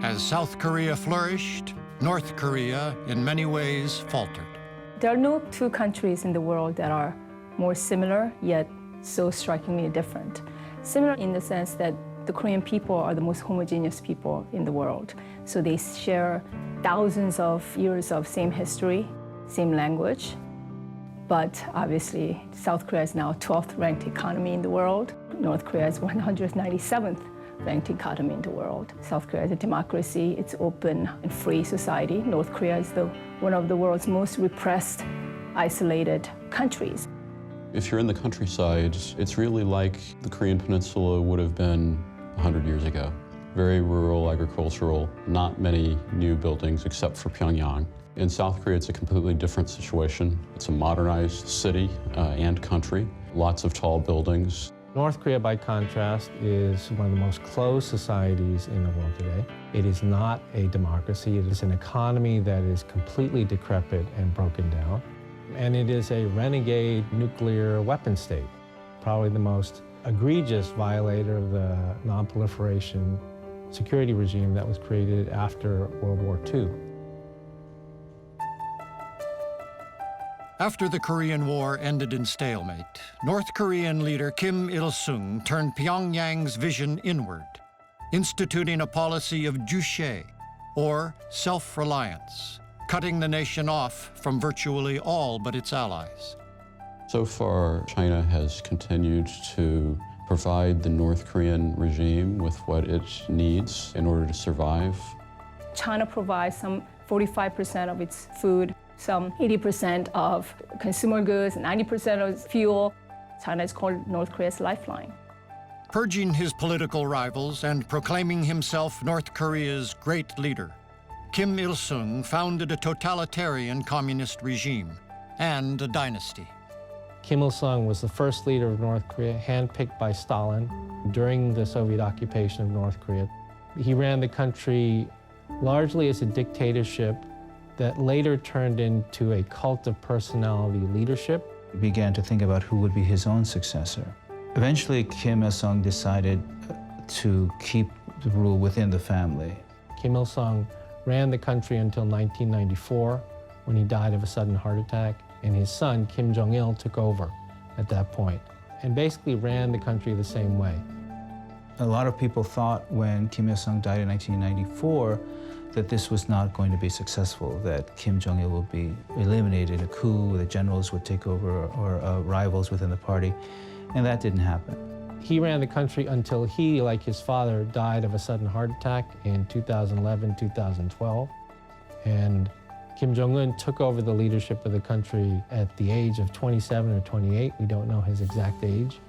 As South Korea flourished, North Korea, in many ways, faltered. There are no two countries in the world that are more similar, yet so strikingly different. Similar in the sense that the Korean people are the most homogeneous people in the world. So they share thousands of years of same history, same language. But obviously, South Korea is now 12th ranked economy in the world. North Korea is 197th ranked economy in the world. South Korea is a democracy, it's open and free society. North Korea is one of the world's most repressed, isolated countries. If you're in the countryside, it's really like the Korean Peninsula would have been 100 years ago. Very rural, agricultural, not many new buildings except for Pyongyang. In South Korea, it's a completely different situation. It's a modernized city and country, lots of tall buildings. North Korea, by contrast, is one of the most closed societies in the world today. It is not a democracy. It is an economy that is completely decrepit and broken down. And it is a renegade nuclear weapon state, probably the most egregious violator of the non-proliferation security regime that was created after World War II. After the Korean War ended in stalemate, North Korean leader Kim Il-sung turned Pyongyang's vision inward, instituting a policy of juche, or self-reliance, cutting the nation off from virtually all but its allies. So far, China has continued to provide the North Korean regime with what it needs in order to survive. China provides some 45% of its food, some 80% of consumer goods, 90% of its fuel. China is called North Korea's lifeline. Purging his political rivals and proclaiming himself North Korea's great leader, Kim Il-sung founded a totalitarian communist regime and a dynasty. Kim Il-sung was the first leader of North Korea, handpicked by Stalin during the Soviet occupation of North Korea. He ran the country largely as a dictatorship that later turned into a cult of personality leadership. He began to think about who would be his own successor. Eventually, Kim Il-sung decided to keep the rule within the family. Kim Il-sung ran the country until 1994, when he died of a sudden heart attack, and his son, Kim Jong-il, took over at that point, and basically ran the country the same way. A lot of people thought when Kim Il-sung died in 1994 that this was not going to be successful, that Kim Jong-il would be eliminated in a coup, the generals would take over, or rivals within the party, and that didn't happen. He ran the country until he, like his father, died of a sudden heart attack in 2011, 2012. And Kim Jong-un took over the leadership of the country at the age of 27 or 28. We don't know his exact age.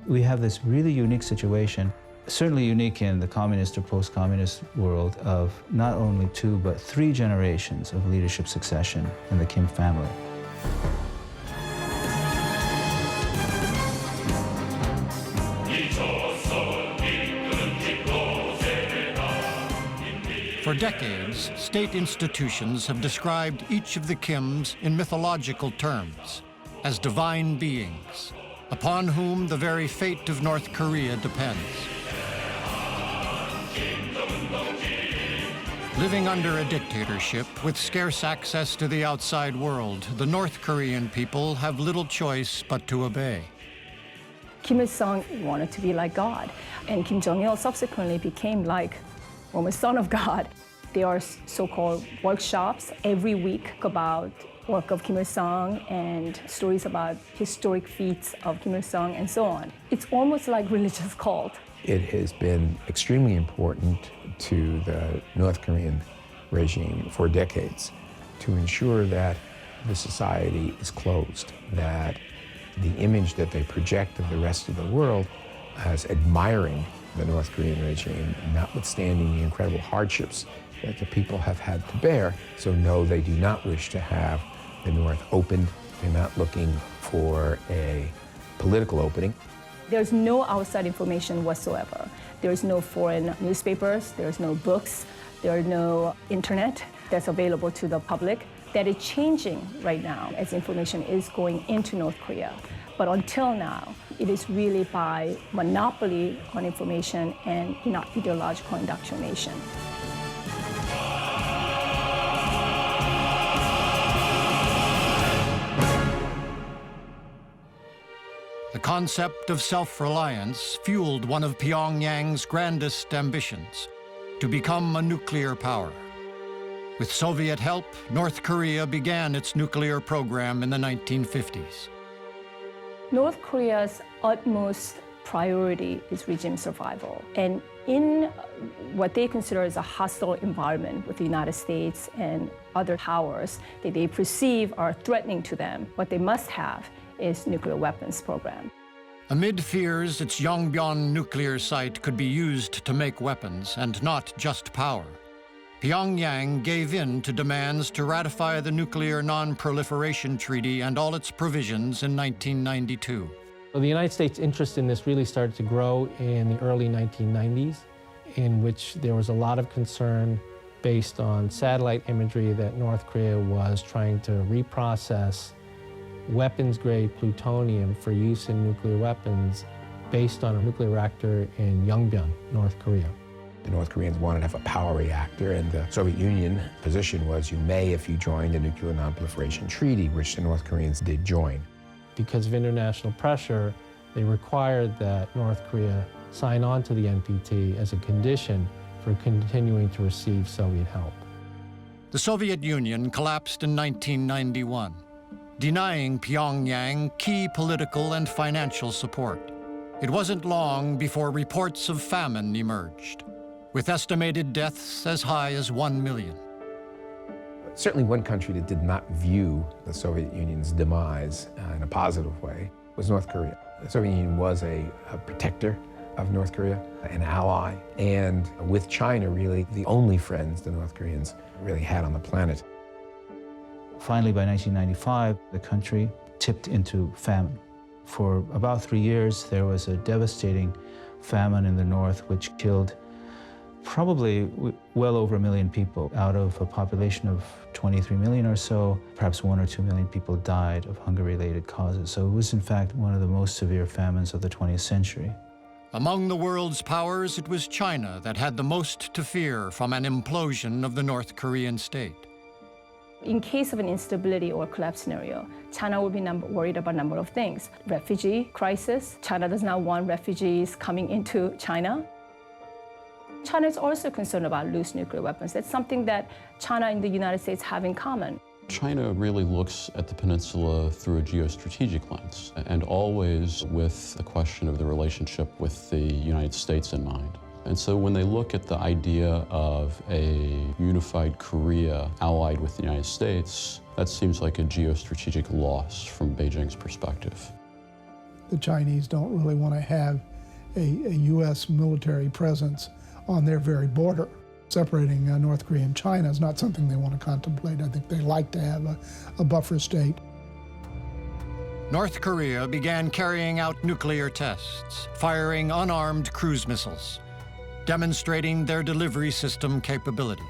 We have this really unique situation, certainly unique in the communist or post-communist world, of not only 2, but 3 generations of leadership succession in the Kim family. For decades, state institutions have described each of the Kims in mythological terms, as divine beings, upon whom the very fate of North Korea depends. Living under a dictatorship with scarce access to the outside world, the North Korean people have little choice but to obey. Kim Il-sung wanted to be like God, and Kim Jong-il subsequently became like almost son of God. There are so-called workshops every week about work of Kim Il-sung and stories about historic feats of Kim Il-sung and so on. It's almost like religious cult. It has been extremely important to the North Korean regime for decades to ensure that the society is closed, that the image that they project of the rest of the world as admiring the North Korean regime, notwithstanding the incredible hardships that the people have had to bear. So no, they do not wish to have the North opened. They're not looking for a political opening. There's no outside information whatsoever. There's no foreign newspapers, there's no books, there's no internet that's available to the public. That is changing right now as information is going into North Korea. But until now, it is really by monopoly on information and not ideological indoctrination. concept of self-reliance fueled one of Pyongyang's grandest ambitions, to become a nuclear power. With Soviet help, North Korea began its nuclear program in the 1950s. North Korea's utmost priority is regime survival. And in what they consider as a hostile environment with the United States and other powers that they perceive are threatening to them, what they must have is nuclear weapons program. Amid fears its Yongbyon nuclear site could be used to make weapons and not just power, Pyongyang gave in to demands to ratify the Nuclear Non-Proliferation Treaty and all its provisions in 1992. Well, the United States' interest in this really started to grow in the early 1990s, in which there was a lot of concern based on satellite imagery that North Korea was trying to reprocess weapons-grade plutonium for use in nuclear weapons based on a nuclear reactor in Yongbyon, North Korea. The North Koreans wanted to have a power reactor, and the Soviet Union position was you may if you joined the Nuclear Non-Proliferation Treaty, which the North Koreans did join. Because of international pressure, they required that North Korea sign on to the NPT as a condition for continuing to receive Soviet help. The Soviet Union collapsed in 1991, denying Pyongyang key political and financial support. It wasn't long before reports of famine emerged, with estimated deaths as high as 1 million. Certainly one country that did not view the Soviet Union's demise in a positive way was North Korea. The Soviet Union was a protector of North Korea, an ally, and with China really the only friends the North Koreans really had on the planet. Finally, by 1995, the country tipped into famine. For about 3 years, there was a devastating famine in the north, which killed probably well over 1 million people. Out of a population of 23 million or so, perhaps 1 or 2 million people died of hunger-related causes. So it was, in fact, one of the most severe famines of the 20th century. Among the world's powers, it was China that had the most to fear from an implosion of the North Korean state. In case of an instability or collapse scenario, China will be worried about a number of things. Refugee crisis. China does not want refugees coming into China. China is also concerned about loose nuclear weapons. That's something that China and the United States have in common. China really looks at the peninsula through a geostrategic lens, and always with the question of the relationship with the United States in mind. And so when they look at the idea of a unified Korea allied with the United States, that seems like a geostrategic loss from Beijing's perspective. The Chinese don't really want to have a U.S. military presence on their very border. Separating North Korea and China is not something they want to contemplate. I think they like to have a buffer state. North Korea began carrying out nuclear tests, firing unarmed cruise missiles, demonstrating their delivery system capabilities.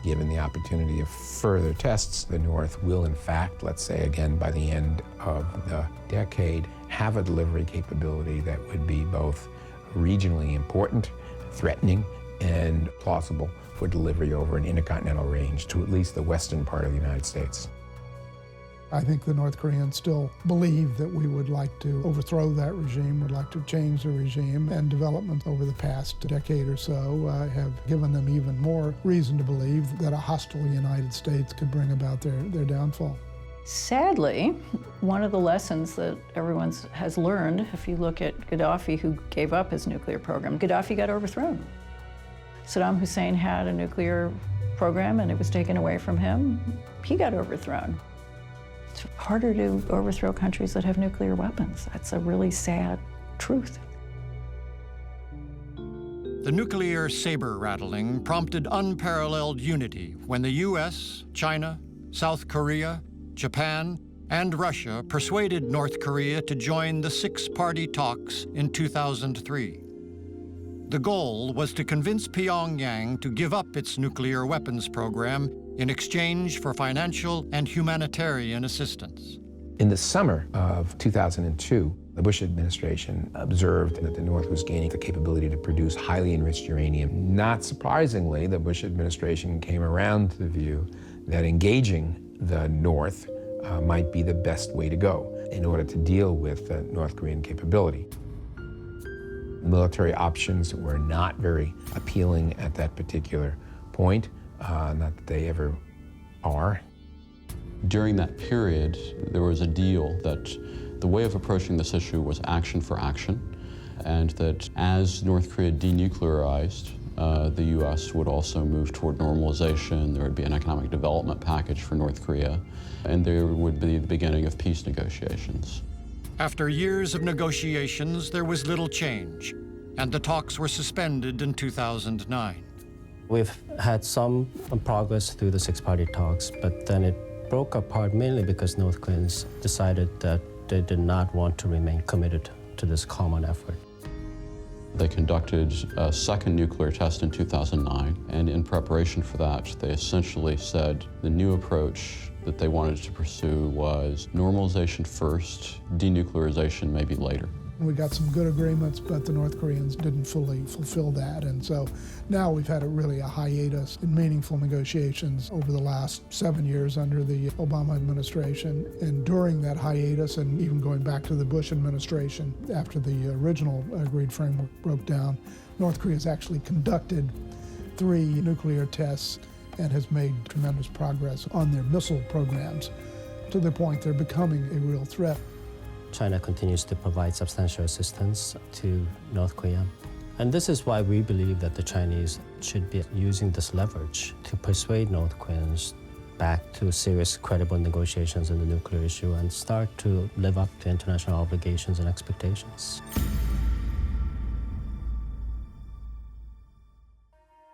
Given the opportunity of further tests, the North will, in fact, let's say again by the end of the decade, have a delivery capability that would be both regionally important, threatening, and plausible for delivery over an intercontinental range to at least the western part of the United States. I think the North Koreans still believe that we would like to overthrow that regime, would like to change the regime, and developments over the past decade or so have given them even more reason to believe that a hostile United States could bring about their downfall. Sadly, one of the lessons that everyone has learned, if you look at Gaddafi, who gave up his nuclear program, Gaddafi got overthrown. Saddam Hussein had a nuclear program and it was taken away from him. He got overthrown. It's harder to overthrow countries that have nuclear weapons. That's a really sad truth. The nuclear saber-rattling prompted unparalleled unity when the U.S., China, South Korea, Japan, and Russia persuaded North Korea to join the six-party talks in 2003. The goal was to convince Pyongyang to give up its nuclear weapons program in exchange for financial and humanitarian assistance. In the summer of 2002, the Bush administration observed that the North was gaining the capability to produce highly enriched uranium. Not surprisingly, the Bush administration came around to the view that engaging the North might be the best way to go. in order to deal with the North Korean capability. Military options were not very appealing at that particular point, not that they ever are. During that period, there was a deal that the way of approaching this issue was action for action, and that as North Korea denuclearized, the U.S. would also move toward normalization. There would be an economic development package for North Korea, and there would be the beginning of peace negotiations. After years of negotiations, there was little change, and the talks were suspended in 2009. We've had some progress through the six-party talks, but then it broke apart mainly because North Koreans decided that they did not want to remain committed to this common effort. They conducted a second nuclear test in 2009, and in preparation for that, they essentially said the new approach that they wanted to pursue was normalization first, denuclearization maybe later. We got some good agreements, but the North Koreans didn't fully fulfill that. And so now we've had really a hiatus in meaningful negotiations over the last 7 years under the Obama administration. And during that hiatus, and even going back to the Bush administration, after the original agreed framework broke down, North Korea has actually conducted 3 nuclear tests and has made tremendous progress on their missile programs to the point they're becoming a real threat. China continues to provide substantial assistance to North Korea. And this is why we believe that the Chinese should be using this leverage to persuade North Koreans back to serious, credible negotiations on the nuclear issue and start to live up to international obligations and expectations.